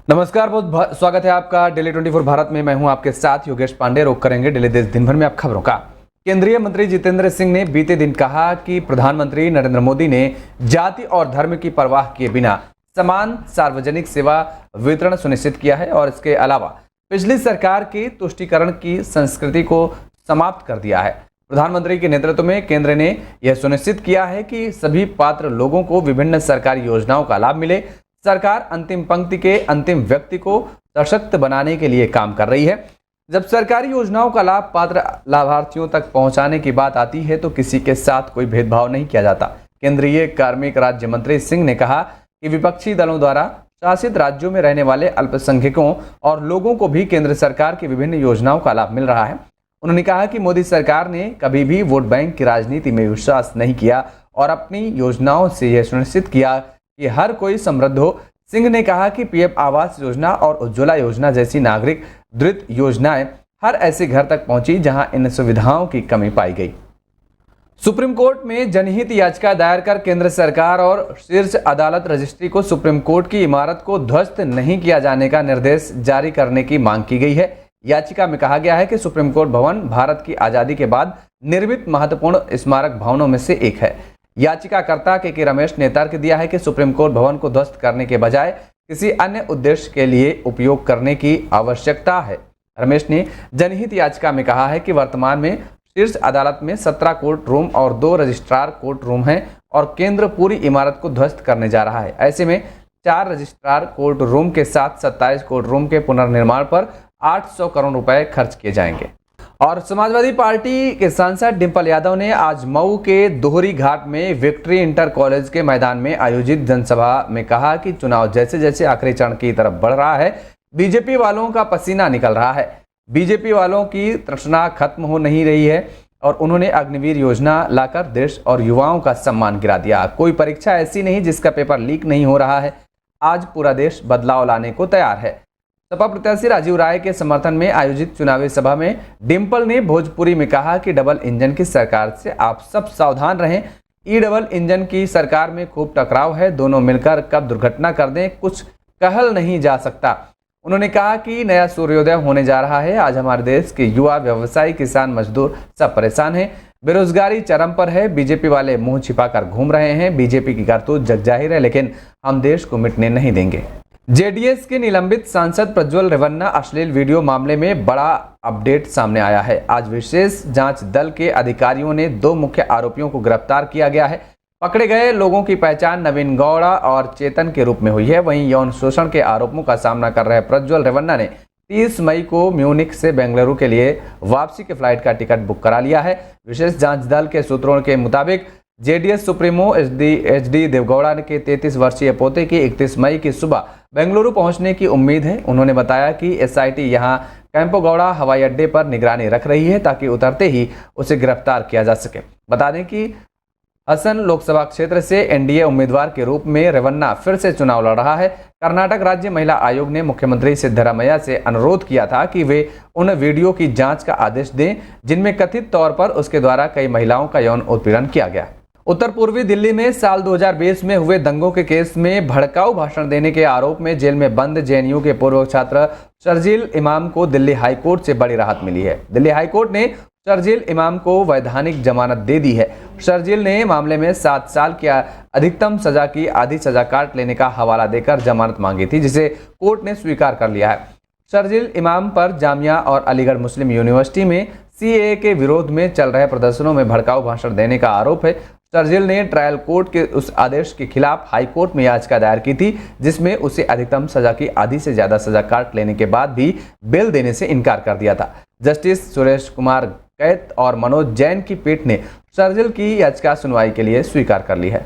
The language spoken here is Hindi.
नमस्कार, बहुत स्वागत है आपका डेली 24 भारत में। मैं हूं आपके साथ योगेश पांडे। रोक करेंगे डेली देश दिन भर में आप खबरों का। केंद्रीय मंत्री जितेंद्र सिंह ने बीते दिन कहा कि प्रधानमंत्री नरेंद्र मोदी ने जाति और धर्म की परवाह किए बिना समान सार्वजनिक सेवा वितरण सुनिश्चित किया है और इसके अलावा पिछली सरकार की तुष्टीकरण की संस्कृति को समाप्त कर दिया है। प्रधानमंत्री के नेतृत्व में केंद्र ने यह सुनिश्चित किया है कि सभी पात्र लोगों को विभिन्न सरकारी योजनाओं का लाभ मिले। सरकार अंतिम पंक्ति के अंतिम व्यक्ति को सशक्त बनाने के लिए काम कर रही है। जब सरकारी योजनाओं का लाभ पात्र लाभार्थियों तक पहुंचाने की बात आती है तो किसी के साथ कोई भेदभाव नहीं किया जाता। केंद्रीय कार्मिक राज्य मंत्री सिंह ने कहा कि विपक्षी दलों द्वारा शासित राज्यों में रहने वाले अल्पसंख्यकों और लोगों को भी केंद्र सरकार की विभिन्न योजनाओं का लाभ मिल रहा है। उन्होंने कहा कि मोदी सरकार ने कभी भी वोट बैंक की राजनीति में विश्वास नहीं किया और अपनी योजनाओं से यह सुनिश्चित किया कि हर कोई समृद्ध हो। सिंह ने कहा कि पीएम आवास योजना और उज्ज्वला योजना जैसी नागरिक द्रुत योजनाएं हर ऐसे घर तक पहुंची जहां इन सुविधाओं की कमी पाई गई। सुप्रीम कोर्ट में जनहित याचिका दायर कर केंद्र सरकार और शीर्ष अदालत रजिस्ट्री को सुप्रीम कोर्ट की इमारत को ध्वस्त नहीं किया जाने का निर्देश जारी करने की मांग की गई है। याचिका में कहा गया है कि सुप्रीम कोर्ट भवन भारत की आजादी के बाद निर्मित महत्वपूर्ण स्मारक भवनों में से एक है। याचिकाकर्ता के रमेश ने तर्क दिया है कि सुप्रीम कोर्ट भवन को ध्वस्त करने के बजाय किसी अन्य उद्देश्य के लिए उपयोग करने की आवश्यकता है। रमेश ने जनहित याचिका में कहा है कि वर्तमान में शीर्ष अदालत में 17 कोर्ट रूम और 2 रजिस्ट्रार कोर्ट रूम हैं और केंद्र पूरी इमारत को ध्वस्त करने जा रहा है। ऐसे में 4 रजिस्ट्रार कोर्ट रूम के साथ 27 कोर्ट रूम के पुनर्निर्माण पर 800 करोड़ रुपए खर्च किए जाएंगे। और समाजवादी पार्टी के सांसद डिंपल यादव ने आज मऊ के दोहरी घाट में विक्ट्री इंटर कॉलेज के मैदान में आयोजित जनसभा में कहा कि चुनाव जैसे जैसे आखिरी चरण की तरफ बढ़ रहा है, बीजेपी वालों का पसीना निकल रहा है। बीजेपी वालों की तृष्णा खत्म हो नहीं रही है और उन्होंने अग्निवीर योजना लाकर देश और युवाओं का सम्मान गिरा दिया। कोई परीक्षा ऐसी नहीं जिसका पेपर लीक नहीं हो रहा है। आज पूरा देश बदलाव लाने को तैयार है। सपा प्रत्याशी राजीव राय के समर्थन में आयोजित चुनावी सभा में डिंपल ने भोजपुरी में कहा कि डबल इंजन की सरकार से आप सब सावधान रहें। ई डबल इंजन की सरकार में खूब टकराव है, दोनों मिलकर कब दुर्घटना कर दें कुछ कहल नहीं जा सकता। उन्होंने कहा कि नया सूर्योदय होने जा रहा है। आज हमारे देश के युवा, व्यवसायी, किसान, मजदूर सब परेशान हैं। बेरोजगारी चरम पर है। बीजेपी वाले मुंह छिपाकर घूम रहे हैं। बीजेपी की करतूत जग जाहिर है, लेकिन हम देश को मिटने नहीं देंगे। जेडीएस के निलंबित सांसद प्रज्वल रेवन्ना अश्लील वीडियो मामले में बड़ा अपडेट सामने आया है। आज विशेष जांच दल के अधिकारियों ने 2 मुख्य आरोपियों को गिरफ्तार किया गया है। पकड़े गए लोगों की पहचान नवीन गौड़ा और चेतन के रूप में हुई है। वहीं यौन शोषण के आरोपों का सामना कर रहे प्रज्वल रेवन्ना ने 30 मई को म्यूनिख से बेंगलुरु के लिए वापसी के फ्लाइट का टिकट बुक करा लिया है। विशेष जांच दल के सूत्रों के मुताबिक जेडीएस सुप्रीमो एचडी देवगौड़ा के 33 वर्षीय पोते की 31 मई की सुबह बेंगलुरु पहुंचने की उम्मीद है। उन्होंने बताया कि एसआईटी यहां कैंपोगौड़ा हवाई अड्डे पर निगरानी रख रही है ताकि उतरते ही उसे गिरफ्तार किया जा सके। बता दें कि हसन लोकसभा क्षेत्र से एनडीए उम्मीदवार के रूप में रेवन्ना फिर से चुनाव लड़ रहा है। कर्नाटक राज्य महिला आयोग ने मुख्यमंत्री सिद्धरामैया से अनुरोध किया था कि वे उन वीडियो की जांच का आदेश दें जिनमें कथित तौर पर उसके द्वारा कई महिलाओं का यौन उत्पीड़न किया गया। उत्तर पूर्वी दिल्ली में साल 2020 में हुए दंगों के केस में भड़काऊ भाषण देने के आरोप में जेल में बंद जेएनयू के पूर्व छात्र शर्जील इमाम को दिल्ली हाईकोर्ट से बड़ी राहत मिली है। दिल्ली हाईकोर्ट ने शर्जील इमाम को वैधानिक जमानत दे दी है। शर्जील ने मामले में 7 साल की अधिकतम सजा की आधी सजा काट लेने का हवाला देकर जमानत मांगी थी, जिसे कोर्ट ने स्वीकार कर लिया है। शर्जील इमाम पर जामिया और अलीगढ़ मुस्लिम यूनिवर्सिटी में सीएए के विरोध में चल रहे प्रदर्शनों में भड़काऊ भाषण देने का आरोप है। शर्जील ने ट्रायल कोर्ट के उस आदेश के खिलाफ हाईकोर्ट में याचिका दायर की थी जिसमें उसे अधिकतम सजा की आधी से ज्यादा सजा काट लेने के बाद भी बेल देने से इनकार कर दिया था। जस्टिस सुरेश कुमार कैत और मनोज जैन की पीठ ने शर्जील की याचिका सुनवाई के लिए स्वीकार कर ली है।